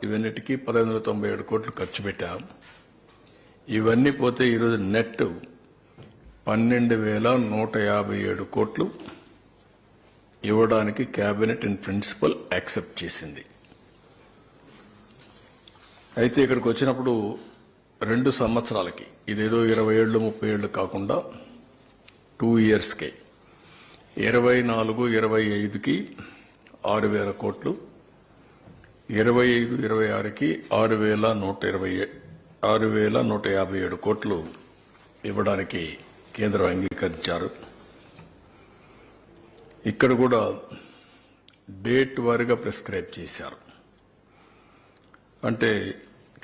ఇవన్నిటికీ 1597 కోట్లు ఖర్చు పెట్టాం. ఇవన్నీ పోతే ఈరోజు నెట్ 12,157 కోట్లు ఇవ్వడానికి కేబినెట్ ఇన్ ప్రిన్సిపల్ యాక్సెప్ట్ చేసింది. అయితే ఇక్కడికి వచ్చినప్పుడు 2 సంవత్సరాలకి ఇదేదో 20 ఏళ్ళు 30 ఏళ్ళు కాకుండా 2 ఇయర్స్కే 24-25కి 6,000 కోట్లు, 25-26కి 6,157 కోట్లు ఇవ్వడానికి కేంద్రం అంగీకరించారు. ఇక్కడ కూడా డేట్ వారీగా ప్రిస్క్రైబ్ చేశారు. అంటే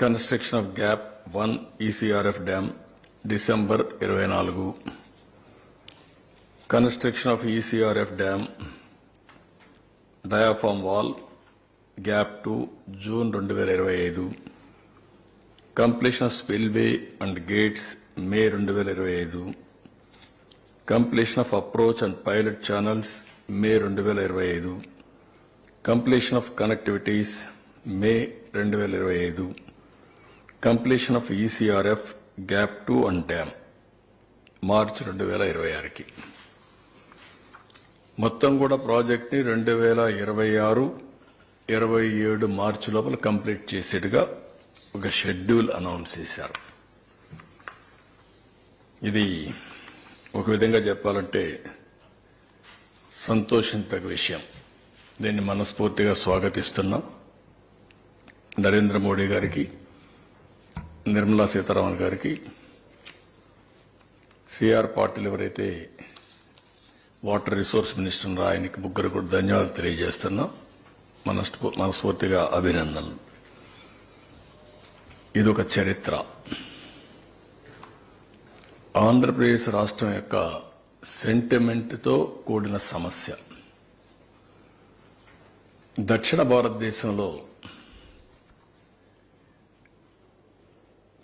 construction of gap 1 ECRF dam December 24, construction of ECRF dam diaphragm wall gap 2 June 2025, completion of spillway and gates May 2025, completion of approach and pilot channels May 2025, completion of connectivities May 2025, completion of ECRF gap 2 and dam March 2026కి. మొత్తం కూడా project ని 2026-27 మార్చి లోపల complete చేసేట్టుగా ఒక schedule announce చేశారు. ఇది ఒక విధంగా చెప్పాలంటే సంతోషించదగ్గ విషయం. దీన్ని మనస్ఫూర్తిగా స్వాగతిస్తున్నాం. నరేంద్ర మోడీ గారికి, నిర్మలా సీతారామన్ గారికి, సిఆర్ పాటిల్ ఎవరైతే వాటర్ రిసోర్స్ మినిస్టర్ ఆయనకి ముగ్గురు కూడా ధన్యవాదాలు తెలియజేస్తున్నాం. మనస్ఫూర్తిగా అభినందనలు. ఇదొక చరిత్ర. ఆంధ్రప్రదేశ్ రాష్ట్రం యొక్క సెంటిమెంట్తో కూడిన సమస్య. దక్షిణ భారతదేశంలో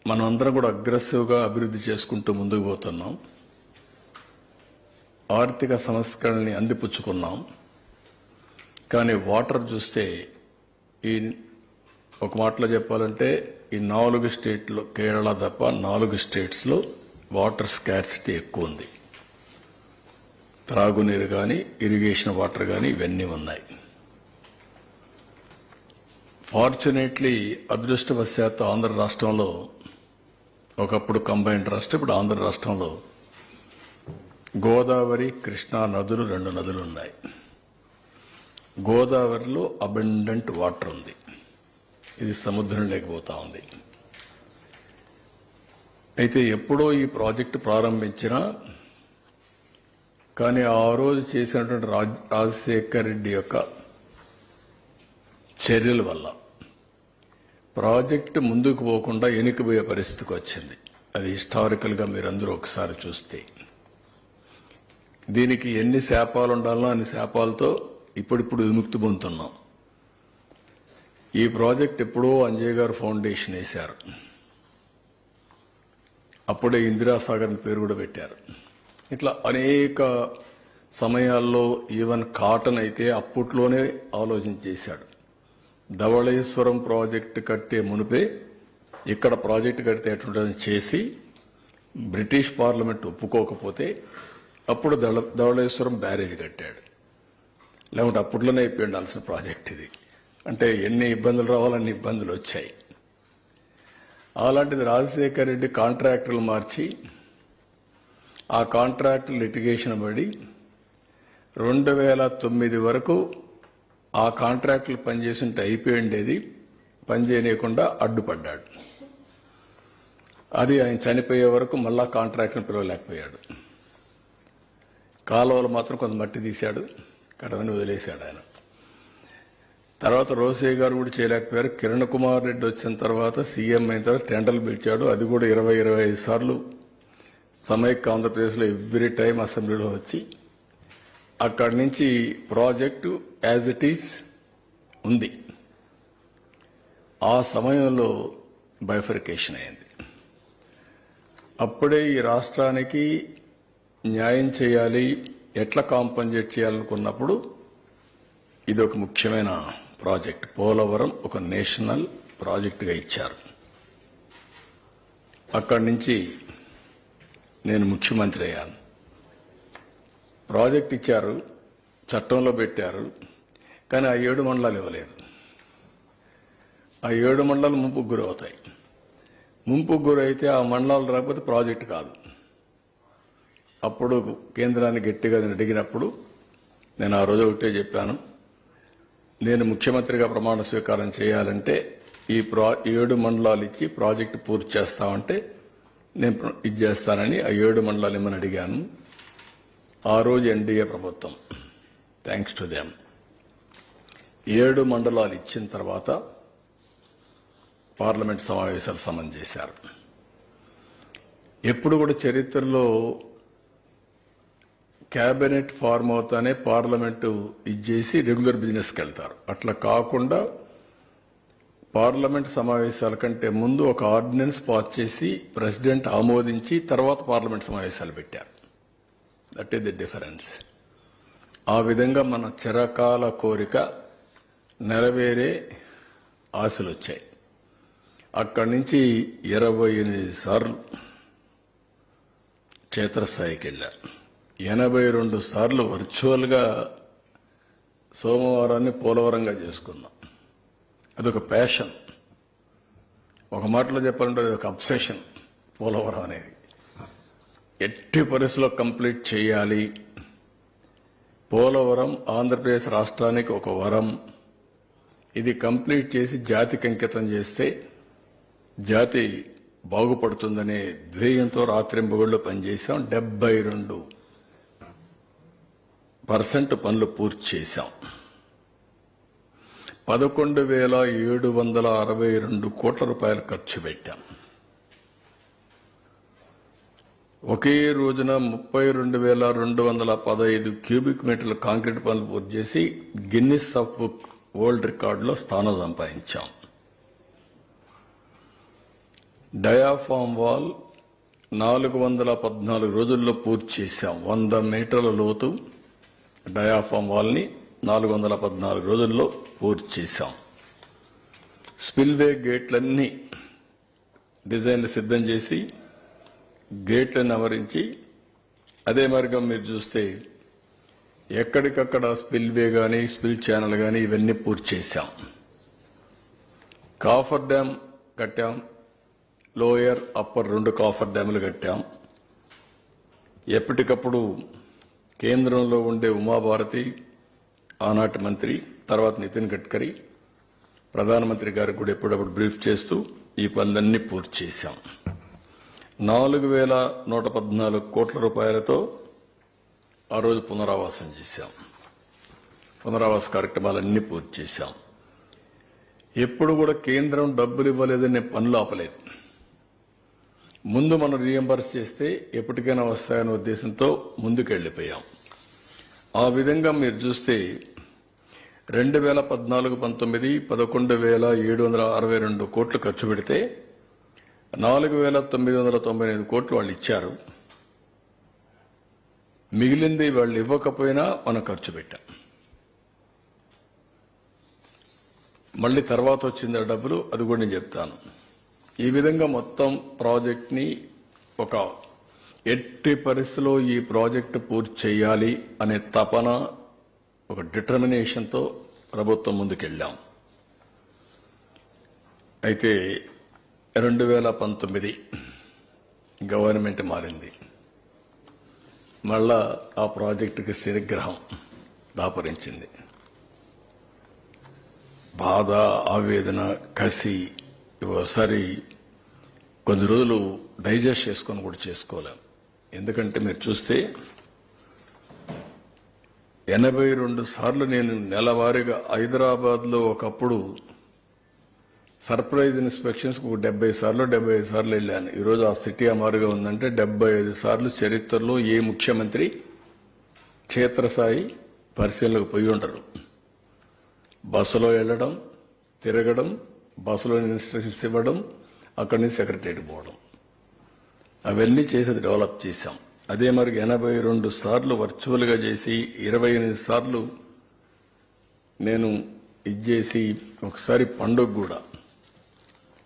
మనమందరం కూడా అగ్రెసివ్గా అభివృద్ధి చేసుకుంటూ ముందుకు పోతున్నాం. ఆర్థిక సంస్కరణల్ని అందిపుచ్చుకున్నాం. కానీ వాటర్ చూస్తే ఈ ఒక మాటలో చెప్పాలంటే ఈ 4 స్టేట్లో కేరళ తప్ప 4 స్టేట్స్లో వాటర్ స్కార్సిటీ ఎక్కువ ఉంది. త్రాగునీరు కానీ, ఇరిగేషన్ వాటర్ కానీ ఇవన్నీ ఉన్నాయి. ఫార్చునేట్లీ అదృష్టవశాత్తు ఆంధ్ర రాష్ట్రంలో, ఒకప్పుడు కంబైన్డ్ రాష్ట్రం, ఇప్పుడు ఆంధ్ర రాష్ట్రంలో గోదావరి, కృష్ణా నదులు 2 నదులు ఉన్నాయి. గోదావరిలో అబండెంట్ వాటర్ ఉంది. ఇది సముద్రం లేకపోతా ఉంది. అయితే ఎప్పుడో ఈ ప్రాజెక్టు ప్రారంభించినా కానీ ఆ రోజు చేసినటువంటి రాజశేఖర్ రెడ్డి యొక్క చర్యల వల్ల ప్రాజెక్టు ముందుకు పోకుండా వెనుకబోయే పరిస్థితికి వచ్చింది. అది హిస్టారికల్గా మీరందరూ ఒకసారి చూస్తే దీనికి ఎన్ని శాపాలు ఉండాలో అన్ని శాపాలతో ఇప్పుడిప్పుడు విముక్తి పొందుతున్నాం. ఈ ప్రాజెక్ట్ ఎప్పుడో అంజయ్ గారు ఫౌండేషన్ వేశారు. అప్పుడే ఇందిరాసాగర్ పేరు కూడా పెట్టారు. ఇట్లా అనేక సమయాల్లో ఈవెన్ కాటన్ అయితే అప్పట్లోనే ఆలోచన చేశాడు. ధవళేశ్వరం ప్రాజెక్టు కట్టే మునిపే ఇక్కడ ప్రాజెక్టు కడితే ఎట్లుంటుందని చేసి బ్రిటిష్ పార్లమెంట్ ఒప్పుకోకపోతే అప్పుడు ధవళేశ్వరం బ్యారేజ్ కట్టాడు. లేకుంటే అప్పట్లోనే అయిపోయి ఉండాల్సిన ప్రాజెక్ట్ ఇది. అంటే ఎన్ని ఇబ్బందులు రావాలన్ని ఇబ్బందులు వచ్చాయి. అలాంటిది రాజశేఖర్ రెడ్డి కాంట్రాక్టర్లు మార్చి ఆ కాంట్రాక్టర్ లిటిగేషన్ పడి 2009 వరకు ఆ కాంట్రాక్టులు పనిచేస్తుంటే అయిపోయి ఉండేది, పనిచేయకుండా అడ్డుపడ్డాడు. అది ఆయన చనిపోయే వరకు మళ్ళా కాంట్రాక్టర్ని పిలవలేకపోయాడు. కాలువలు మాత్రం కొంత మట్టి తీశాడు, కడవని వదిలేశాడు ఆయన. తర్వాత రోసే గారు కూడా చేయలేకపోయారు. కిరణ్ కుమార్ రెడ్డి వచ్చిన తర్వాత సీఎం అయిన తర్వాత టెండర్లు పిలిచాడు. అది కూడా 20-25 సార్లు సమైక్య ఆంధ్రప్రదేశ్లో ఎవ్రీ టైం అసెంబ్లీలో వచ్చి అక్కడి నుంచి ప్రాజెక్టు యాజ్ ఇట్ ఈస్ ఉంది. ఆ సమయంలో బైఫర్కేషన్ అయింది. అప్పుడే ఈ రాష్ట్రానికి న్యాయం చేయాలి, ఎట్లా కాంపన్సేట్ చేయాలనుకున్నప్పుడు ఇది ఒక ముఖ్యమైన ప్రాజెక్ట్ పోలవరం ఒక నేషనల్ ప్రాజెక్టుగా ఇచ్చారు. అక్కడి నుంచి నేను ముఖ్యమంత్రి అయ్యాను. ప్రాజెక్ట్ ఇచ్చారు, చట్టంలో పెట్టారు, కానీ ఆ 7 మండలాలు ఇవ్వలేదు. ఆ 7 మండలాలు ముంపుకు గురవుతాయి. ముంపుకు గురైతే ఆ మండలాలు రాకపోతే ప్రాజెక్టు కాదు. అప్పుడు కేంద్రాన్ని గట్టిగా అడిగినప్పుడు నేను ఆ రోజు ఒకటే చెప్పాను, నేను ముఖ్యమంత్రిగా ప్రమాణ స్వీకారం చేయాలంటే ఈ 7 మండలాలు ఇచ్చి ప్రాజెక్టు పూర్తి చేస్తామంటే నేను ఇది చేస్తానని ఆ 7 మండలాలు ఇమ్మని అడిగాను. ఆ రోజు ఎన్డీఏ ప్రభుత్వం, థ్యాంక్స్ టు దెమ్, 7 మండలాలు ఇచ్చిన తర్వాత పార్లమెంట్ సమావేశాలు సమన్ చేశారు. ఎప్పుడు కూడా చరిత్రలో కేబినెట్ ఫార్మ్ అవుతానే పార్లమెంటు ఇచ్చేసి రెగ్యులర్ బిజినెస్కి వెళ్తారు. అట్లా కాకుండా పార్లమెంట్ సమావేశాల కంటే ముందు ఒక ఆర్డినెన్స్ పాస్ చేసి ప్రెసిడెంట్ ఆమోదించి తర్వాత పార్లమెంట్ సమావేశాలు పెట్టారు. That is the difference. ఆ విధంగా మన చిరకాల కోరిక నెరవేరే ఆశలు వచ్చాయి. అక్కడి నుంచి 28 సార్లు క్షేత్రస్థాయికి వెళ్ళారు. 82 సార్లు వర్చువల్గా సోమవారాన్ని పోలవరంగా చేసుకున్నాం. అదొక ప్యాషన్. ఒక మాటలో చెప్పాలంటే అది ఒక అబ్సెషన్. పోలవరం అనేది ఎట్టి పరిస్థితుల్లో కంప్లీట్ చేయాలి. పోలవరం ఆంధ్రప్రదేశ్ రాష్ట్రానికి ఒక వరం. ఇది కంప్లీట్ చేసి జాతికి అంకితం చేస్తే జాతి బాగుపడుతుందనే ధ్యేయంతో రాత్రింబగళ్ళు పనిచేశాం. 72% పనులు పూర్తి చేశాం. 11,762 కోట్ల రూపాయలు ఖర్చు పెట్టాం. ఒకే రోజున 32,215 క్యూబిక్ మీటర్ల కాంక్రీట్ పనులు పూర్తి చేసి గిన్నిస్ ఆఫ్ బుక్ వరల్డ్ రికార్డులో స్థానం సంపాదించాం. డయాఫామ్ వాల్ 414 రోజుల్లో పూర్తి చేశాం. 100 మీటర్ల లోతు డయాఫామ్ వాల్ని 414 రోజుల్లో పూర్తి చేశాం. స్పిల్వే గేట్లన్నీ డిజైన్లు సిద్ధం చేసి గేట్లను అమరించి అదే మార్గం మీరు చూస్తే ఎక్కడికక్కడ స్పిల్వే కానీ స్పిల్ ఛానల్ కానీ ఇవన్నీ పూర్తి చేశాం. కాఫర్ డ్యామ్ కట్టాం. లోయర్ అప్పర్ 2 కాఫర్ డ్యాములు కట్టాం. ఎప్పటికప్పుడు కేంద్రంలో ఉండే ఉమాభారతి ఆనాటి మంత్రి, తర్వాత నితిన్ గడ్కరీ ప్రధానమంత్రి గారికి కూడా ఎప్పుడప్పుడు బ్రీఫ్ చేస్తూ ఈ పనులన్నీ పూర్తి చేశాం. 4,114 కోట్ల రూపాయలతో ఆ రోజు పునరావాసం చేశాం. పునరావాస కార్యక్రమాలన్నీ పూర్తి చేశాం. ఎప్పుడు కూడా కేంద్రం డబ్బులు ఇవ్వలేదని పనులు ఆపలేదు. ముందు మనం రీఎంబర్స్ చేస్తే ఎప్పటికైనా వస్తాయనే ఉద్దేశంతో ముందుకెళ్లిపోయాం. ఆ విధంగా మీరు చూస్తే 2014-19 11,762 కోట్లు ఖర్చు పెడితే 4,995 కోట్లు వాళ్ళు ఇచ్చారు. మిగిలింది వాళ్ళు ఇవ్వకపోయినా మనం ఖర్చు పెట్టాం. మళ్ళీ తర్వాత వచ్చింది ఆ డబ్బులు, అది కూడా నేను చెప్తాను. ఈ విధంగా మొత్తం ప్రాజెక్ట్ని ఒక ఎట్టి పరిస్థితిలో ఈ ప్రాజెక్టు పూర్తి చేయాలి అనే తపన, ఒక డిటర్మినేషన్తో ప్రభుత్వం ముందుకెళ్ళాం. అయితే 2019 గవర్నమెంట్ మారింది. మళ్ళా ఆ ప్రాజెక్టుకి శనిగ్రహం దాపరించింది. బాధ, ఆవేదన, కసి ఒకసారి కొద్ది రోజులు డైజెస్ట్ చేసుకొని కూడా చేసుకోలేం. ఎందుకంటే మీరు చూస్తే 82 సార్లు నేను నెలవారీగా హైదరాబాద్లో ఒకప్పుడు సర్ప్రైజ్ ఇన్స్పెక్షన్స్ 75 సార్లు వెళ్ళాను. ఈరోజు ఆ సిటీ అమారుగా ఉందంటే 75 సార్లు చరిత్రలో ఏ ముఖ్యమంత్రి క్షేత్రస్థాయి పరిశీలనకు పోయి ఉంటారు. బస్సులో వెళ్ళడం, తిరగడం, బస్సులో ఇన్స్ట్రక్షన్స్ ఇవ్వడం, అక్కడి నుంచి సెక్రటరీకి పోవడం, అవన్నీ చేసి డెవలప్ చేశాం. అదే మరి 82 సార్లు వర్చువల్గా చేసి 28 సార్లు నేను ఇచ్చేసి ఒకసారి పండుగ కూడా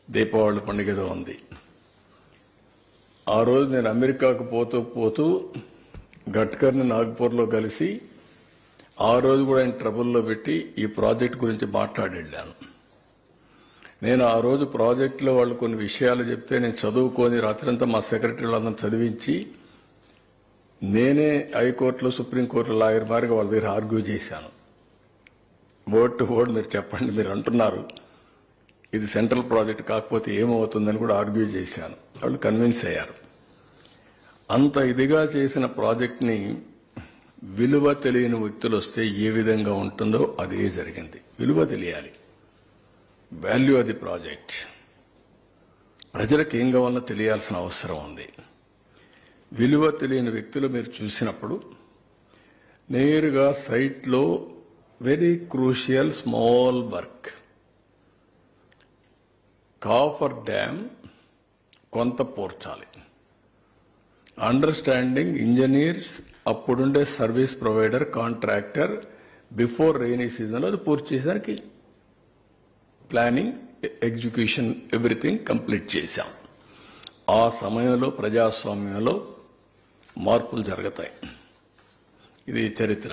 దీపావళి పండుగ ఏదో ఉంది. ఆ రోజు నేను అమెరికాకు పోతూ గడ్కర్ని నాగ్పూర్లో కలిసి ఆ రోజు కూడా ఆయన ట్రబుల్లో పెట్టి ఈ ప్రాజెక్ట్ గురించి మాట్లాడి వెళ్ళాను. నేను ఆ రోజు ప్రాజెక్టులో వాళ్ళు కొన్ని విషయాలు చెప్తే నేను చదువుకొని రాత్రంతా మా సెక్రటరీలందరూ చదివించి నేనే హైకోర్టులో సుప్రీంకోర్టులో లాయర్ మారిగా వాళ్ళ దగ్గర ఆర్గ్యూ చేశాను. వర్డ్ టు వర్డ్ మీరు చెప్పండి, మీరు అంటున్నారు ఇది సెంట్రల్ ప్రాజెక్ట్ కాకపోతే ఏమవుతుందని కూడా ఆర్గ్యూ చేశాను. వాళ్ళు కన్విన్స్ అయ్యారు. అంత ఇదిగా చేసిన ప్రాజెక్ట్ని విలువ తెలియని వ్యక్తులు వస్తే ఏ విధంగా ఉంటుందో అదే జరిగింది. విలువ తెలియాలి, వాల్యూ అది ప్రాజెక్ట్. ప్రజలకు ఏం కావాలో తెలియాల్సిన అవసరం ఉంది. విలువ తెలియని వ్యక్తులు మీరు చూసినప్పుడు నేరుగా సైట్లో very crucial small work coffer dam కొంత పూర్చాలి. అండర్స్టాండింగ్ ఇంజనీర్స్ అప్పుడుండే service provider contractor before rainy సీజన్లో అది పూర్తి చేసేసరికి ప్లానింగ్ ఎగ్జిక్యూషన్ ఎవ్రీథింగ్ కంప్లీట్ చేశాం. ఆ సమయంలో ప్రజాస్వామ్యంలో మార్పులు జరుగుతాయి. ఇది చరిత్ర.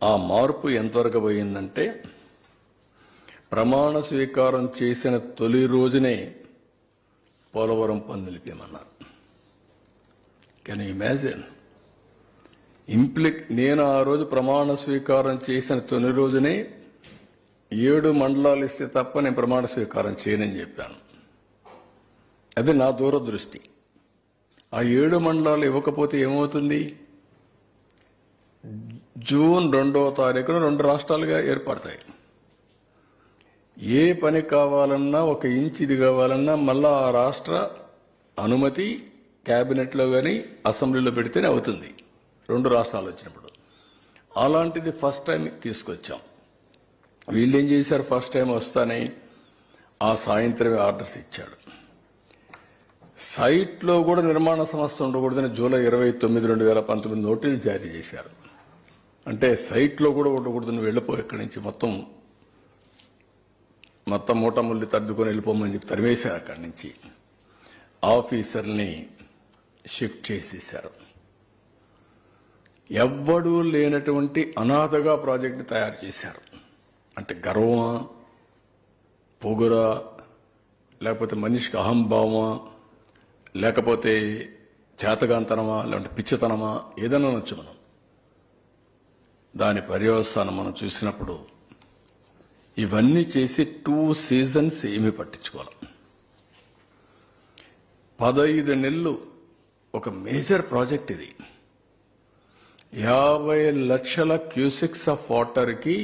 ఆ మార్పు ఎంతవరకు పోయిందంటే ప్రమాణ స్వీకారం చేసిన తొలి రోజునే పోలవరం పనులు నిలిపేయమన్నారు. Can you imagine? నేను ఆ రోజు ప్రమాణ స్వీకారం చేసిన తొలి రోజునే 7 మండలాలు ఇస్తే తప్ప నేను ప్రమాణ స్వీకారం చేయనని చెప్పాను. అది నా దూరదృష్టి. ఆ 7 మండలాలు ఇవ్వకపోతే ఏమవుతుంది? జూన్ 2వ తారీఖున 2 రాష్ట్రాలుగా ఏర్పడతాయి. ఏ పని కావాలన్నా 1 ఇంచ్ ఇది కావాలన్నా మళ్ళా ఆ రాష్ట్ర అనుమతి క్యాబినెట్లో కానీ అసెంబ్లీలో పెడితేనే అవుతుంది 2 రాష్ట్రాలు వచ్చినప్పుడు. అలాంటిది ఫస్ట్ టైం తీసుకొచ్చాం. వీళ్ళు ఏం చేశారు? ఫస్ట్ టైం వస్తానే ఆ సాయంత్రమే ఆర్డర్స్ ఇచ్చాడు. సైట్లో కూడా నిర్మాణ సంస్థ ఉండకూడదని జూలై 29, 2019 నోటీసులు జారీ చేశారు. అంటే సైట్లో కూడా ఉండకూడదని వెళ్ళిపో ఇక్కడి నుంచి మొత్తం మూటముల్లి తద్దుకొని వెళ్ళిపోమని చెప్పి తరివేశారు. అక్కడి నుంచి ఆఫీసర్ని షిఫ్ట్ చేసేశారు. ఎవ్వడూ లేనటువంటి అనాథగా ప్రాజెక్టు తయారు చేశారు. అంటే గర్వమా, పొగురా, లేకపోతే మనిషికి అహంభావమా, లేకపోతే చేతగాంతనమా, లేదంటే పిచ్చితనమా, ఏదైనా అనొచ్చు మనం. దాని పర్యవసానం మనం చూసినప్పుడు ఇవన్నీ చేసి 2 సీజన్స్ ఏమీ పట్టించుకోవాలి. 15 నెలలు ఒక మేజర్ ప్రాజెక్ట్ ఇది. 50 లక్షల క్యూసెక్స్ ఆఫ్ వాటర్కి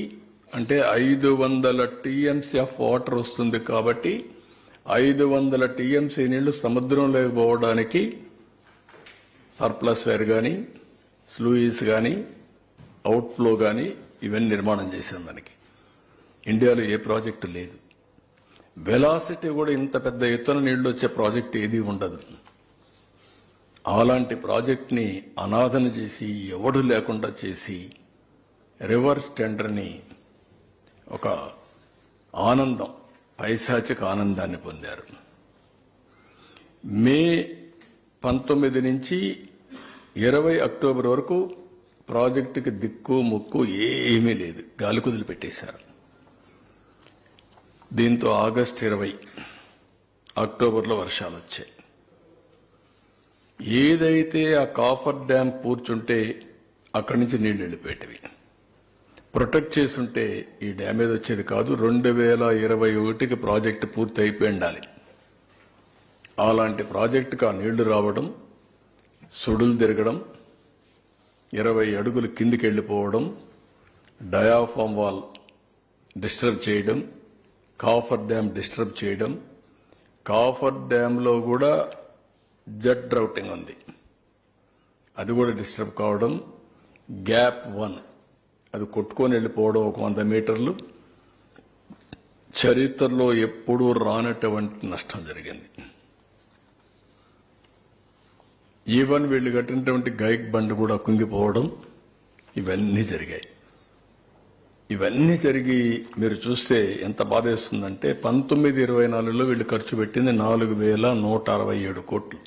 అంటే 500 టీఎంసీ ఆఫ్ వాటర్ వస్తుంది. కాబట్టి 500 టీఎంసీ నీళ్లు సముద్రంలో పోవడానికి సర్ప్లస్ వేర్ కానీ, స్లూయిస్ కానీ, అవుట్ఫ్లో కానీ ఇవన్నీ నిర్మాణం చేశాం. దానికి ఇండియాలో ఏ ప్రాజెక్టు లేదు. వెలాసిటీ కూడా ఇంత పెద్ద ఎత్తున నీళ్లు వచ్చే ప్రాజెక్ట్ ఏది ఉండదు. అలాంటి ప్రాజెక్ట్ని అనాథన చేసి ఎవడు లేకుండా చేసి రివర్స్ టెండర్ని ఒక ఆనందం, పైశాచిక ఆనందాన్ని పొందారు. మే 19 నుంచి 20 అక్టోబర్ వరకు ప్రాజెక్టుకి దిక్కు ముక్కు ఏమీ లేదు, గాలి కుదిలి పెట్టేశారు. దీంతో ఆగస్టు 20 అక్టోబర్లో వర్షాలు వచ్చాయి. ఏదైతే ఆ కాఫర్ డ్యామ్ పూర్చుంటే అక్కడి నుంచి నీళ్లు వెళ్ళిపోయేటివి. ప్రొటెక్ట్ చేసుంటే ఈ డ్యామేజ్ వచ్చేది కాదు. 2021కి ప్రాజెక్టు పూర్తి అయిపోయి ఉండాలి. అలాంటి ప్రాజెక్టుకు ఆ నీళ్లు రావడం, సుడులు తిరగడం, 20 అడుగులు కిందికి వెళ్ళిపోవడం, డయాఫామ్ వాల్ డిస్టర్బ్ చేయడం, కాఫర్ డ్యామ్ డిస్టర్బ్ చేయడం. కాఫర్ డ్యాంలో కూడా జెట్ డ్రౌటింగ్ ఉంది, అది కూడా డిస్టర్బ్ కావడం. గ్యాప్ 1 అది కొట్టుకొని వెళ్ళిపోవడం 100 మీటర్లు. చరిత్రలో ఎప్పుడూ రానటువంటి నష్టం జరిగింది. ఈవెన్ వీళ్ళు కట్టినటువంటి గైక్ బండ్ కూడా కుంగిపోవడం, ఇవన్నీ జరిగాయి. ఇవన్నీ జరిగి మీరు చూస్తే ఎంత బాధేస్తుందంటే 1924లో వీళ్ళు ఖర్చు పెట్టింది 4,167 కోట్లు.